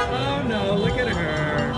Oh no, look at her.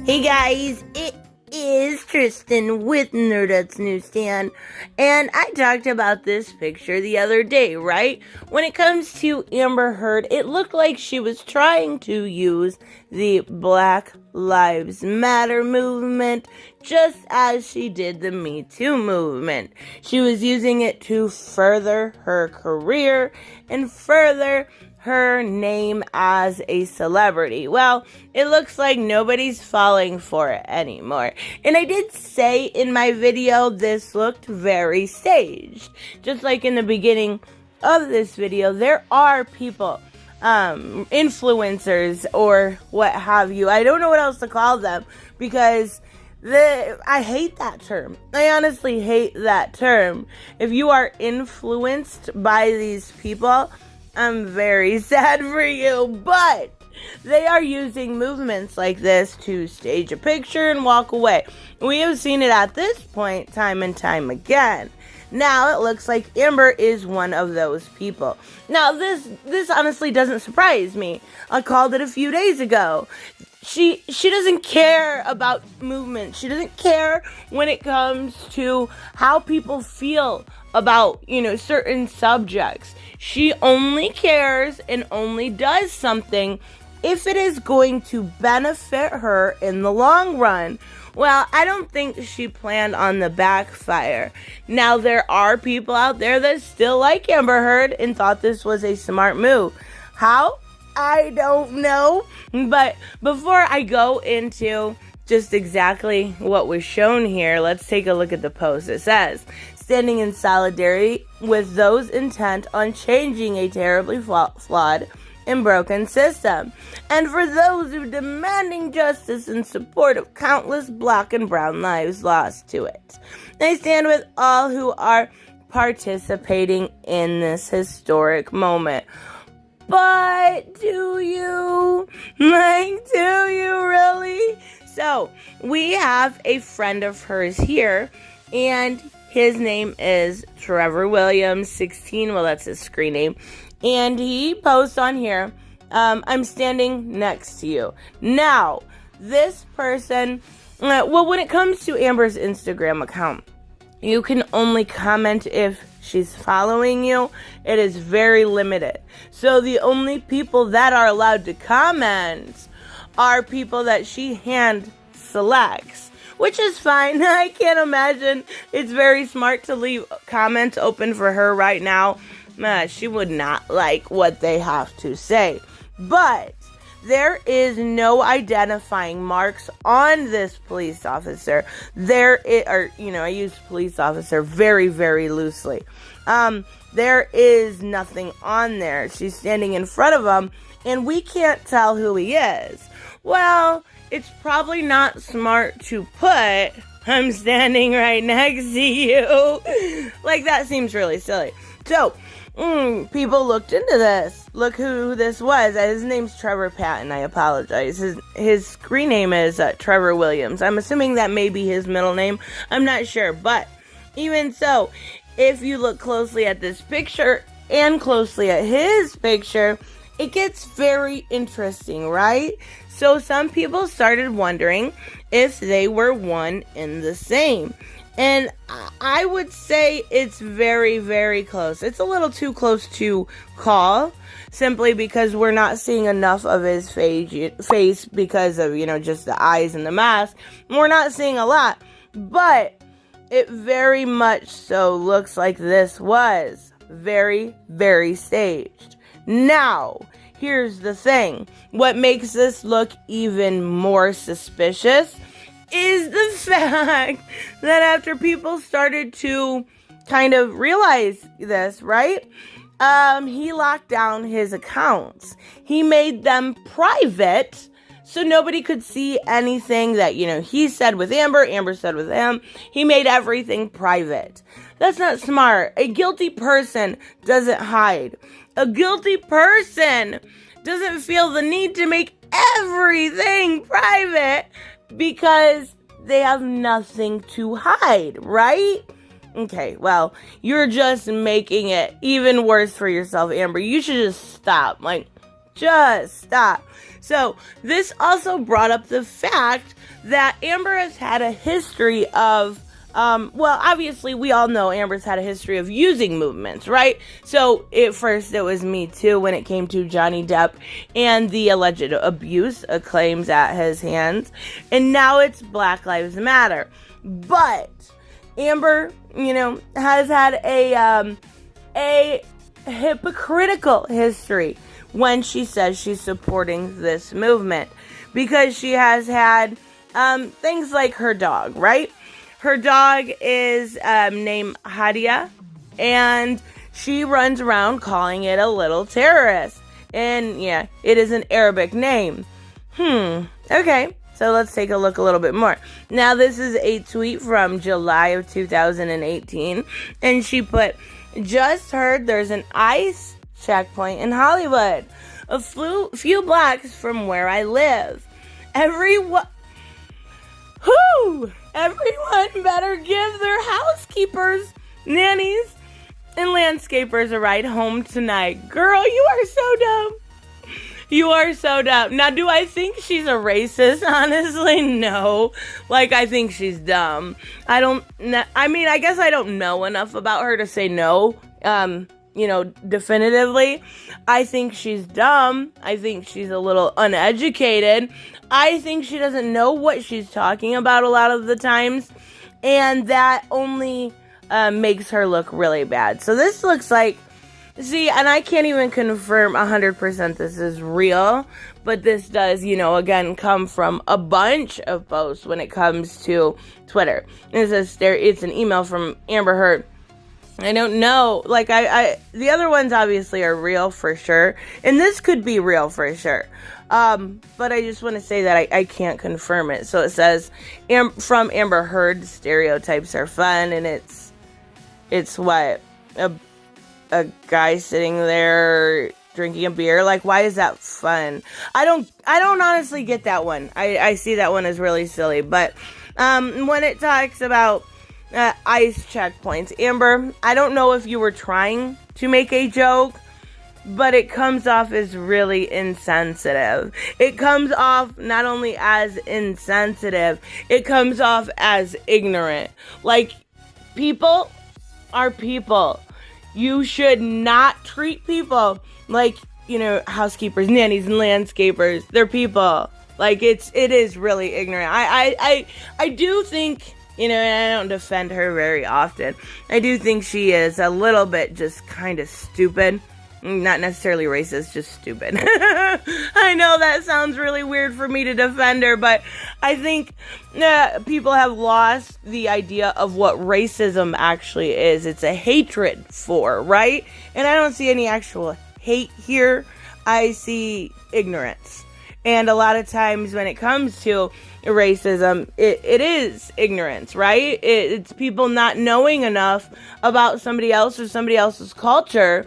Hey guys, it is Tristan with Nerdette's NewsStand, and I talked about this picture the other day, right? When it comes to Amber Heard, it looked like she was trying to use the Black Lives Matter movement just as she did the Me Too movement. She was using it to further her career and further her name as a celebrity. Well, it looks like nobody's falling for it anymore. And I did say in my video this looked very staged. Just like in the beginning of this video, there are people, influencers or what have you. I don't know what else to call them because I hate that term. I honestly hate that term. If you are influenced by these people, I'm very sad for you, but they are using movements like this to stage a picture and walk away. We have seen it at this point time and time again. Now it looks like Amber is one of those people. Now this honestly doesn't surprise me. I called it a few days ago. She doesn't care about movement. She doesn't care when it comes to how people feel about, certain subjects. She only cares and only does something if it is going to benefit her in the long run. Well, I don't think she planned on the backfire. Now, there are people out there that still like Amber Heard and thought this was a smart move. How? I don't know. But before I go into just exactly what was shown here, let's take a look at the post. It says, standing in solidarity with those intent on changing a terribly flawed and broken system, and for those who demanding justice in support of countless black and brown lives lost to it. I stand with all who are participating in this historic moment. But do you? Do you really? So, we have a friend of hers here, and his name is Trevor Williams, 16. Well, that's his screen name. And he posts on here, I'm standing next to you. Now, this person, when it comes to Amber's Instagram account, you can only comment if she's following you. It is very limited. So the only people that are allowed to comment are people that she hand selects, which is fine. I can't imagine it's very smart to leave comments open for her right now. She would not like what they have to say. But there is no identifying marks on this police officer. I use police officer very, very loosely. There is nothing on there. She's standing in front of him, and we can't tell who he is. Well, it's probably not smart to put, I'm standing right next to you. Like, that seems really silly. So, people looked into this. Look who this was. His name's Trevor Patton. I apologize. His screen name is Trevor Williams. I'm assuming that may be his middle name. I'm not sure. But even so, if you look closely at this picture and closely at his picture, it gets very interesting, right? So some people started wondering if they were one and the same. And I would say it's very, very close. It's a little too close to call, simply because we're not seeing enough of his face because of, just the eyes and the mask. We're not seeing a lot, but it very much so looks like this was very, very staged. Now, here's the thing. What makes this look even more suspicious is the fact that after people started to kind of realize this, right? He locked down his accounts. He made them private so nobody could see anything that, he said with Amber, Amber said with him. He made everything private. That's not smart. A guilty person doesn't hide. A guilty person doesn't feel the need to make everything private because they have nothing to hide, right? Okay, well, you're just making it even worse for yourself, Amber. You should just stop. Just stop. So, this also brought up the fact that Amber has had a history of, obviously we all know Amber's had a history of using movements, right? So, at first it was Me Too when it came to Johnny Depp and the alleged abuse claims at his hands. And now it's Black Lives Matter. But Amber, has had a hypocritical history when she says she's supporting this movement, because she has had things like her dog, right? Her dog is named Hadia, and she runs around calling it a little terrorist. And yeah, it is an Arabic name. Okay. So let's take a look a little bit more. Now, this is a tweet from July of 2018, and she put, "Just heard there's an ICE checkpoint in Hollywood, a few blocks from where I live. Everyone better give their housekeepers, nannies, and landscapers a ride home tonight." Girl, you are so dumb. You are so dumb. Now, do I think she's a racist? Honestly, no. I think she's dumb. I guess I don't know enough about her to say no, definitively. I think she's dumb. I think she's a little uneducated. I think she doesn't know what she's talking about a lot of the times. And that only makes her look really bad. So this looks like, see, and I can't even confirm 100% this is real, but this does, again, come from a bunch of posts when it comes to Twitter. And it says it's an email from Amber Heard. I don't know. The other ones obviously are real for sure, and this could be real for sure. But I just want to say that I can't confirm it. So it says, from Amber Heard, stereotypes are fun, and it's what? A guy sitting there drinking a beer. Why is that fun? I don't honestly get that one. I see that one as really silly. But when it talks about ICE checkpoints, Amber, I don't know if you were trying to make a joke, but it comes off as really insensitive. It comes off not only as insensitive, it comes off as ignorant. People are people. You should not treat people like, housekeepers, nannies, and landscapers. They're people. It is really ignorant. I do think, and I don't defend her very often. I do think she is a little bit just kind of stupid. Not necessarily racist, just stupid. I know that sounds really weird for me to defend her, but I think people have lost the idea of what racism actually is. It's a hatred for, right? And I don't see any actual hate here. I see ignorance. And a lot of times when it comes to racism, it is ignorance, right? It's people not knowing enough about somebody else or somebody else's culture,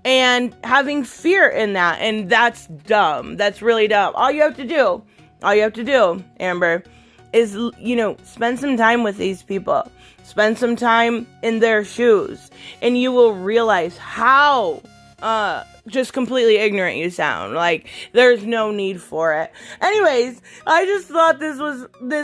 and having fear in that. And that's dumb. That's really dumb. All you have to do, Amber, is, spend some time with these people. Spend some time in their shoes. And you will realize how just completely ignorant you sound. There's no need for it. Anyways, I just thought this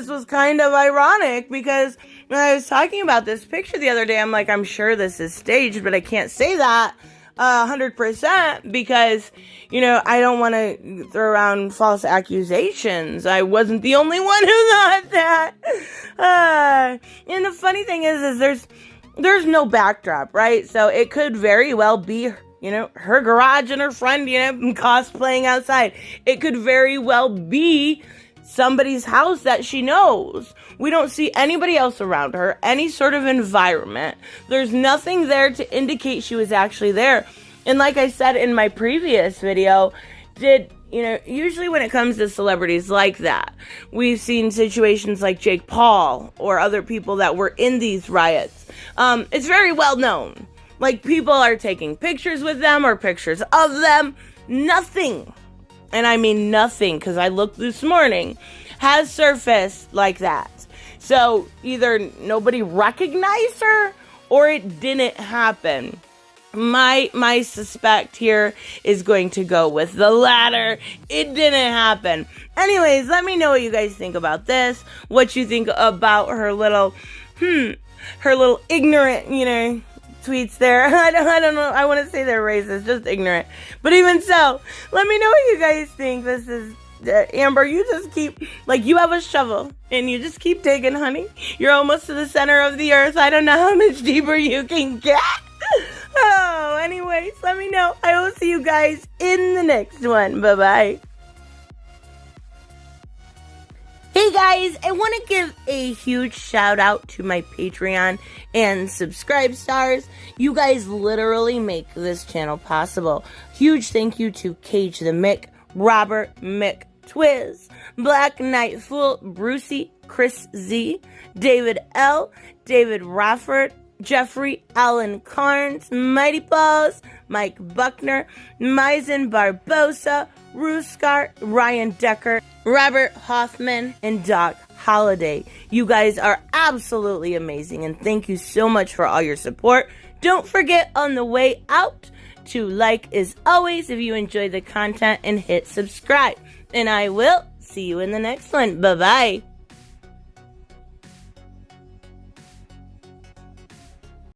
was kind of ironic, because when I was talking about this picture the other day, I'm sure this is staged, but I can't say that 100% because, I don't want to throw around false accusations. I wasn't the only one who thought that. And the funny thing is there's no backdrop, right? So it could very well be, her garage and her friend, cosplaying outside. It could very well be somebody's house that she knows. We don't see anybody else around her, any sort of environment. There's nothing there to indicate she was actually there. And like I said in my previous video, usually when it comes to celebrities like that, we've seen situations like Jake Paul or other people that were in these riots. It's very well known. People are taking pictures with them or pictures of them. Nothing and I mean nothing, because I looked this morning, has surfaced like that. So either nobody recognized her or it didn't happen. My suspect here is going to go with the latter. It didn't happen. Anyways, let me know what you guys think about this. What you think about her little ignorant, tweets there. I don't know. I want to say they're racist, just ignorant. But even so, let me know what you guys think. This is Amber. You just keep, you have a shovel and you just keep digging, honey. You're almost to the center of the earth. I don't know how much deeper you can get. Oh, anyways, let me know. I will see you guys in the next one. Bye-bye. Hey guys, I want to give a huge shout out to my Patreon and subscribe stars. You guys literally make this channel possible. Huge thank you to Cage the Mick, Robert Mick Twiz, Black Knight Fool, Brucey, Chris Z, David L, David Rafford, Jeffrey Allen Carnes, Mighty Balls, Mike Buckner, Maizen Barbosa, Ruskar, Ryan Decker, Robert Hoffman, and Doc Holliday. You guys are absolutely amazing, and thank you so much for all your support. Don't forget on the way out to like as always if you enjoy the content and hit subscribe. And I will see you in the next one. Bye-bye.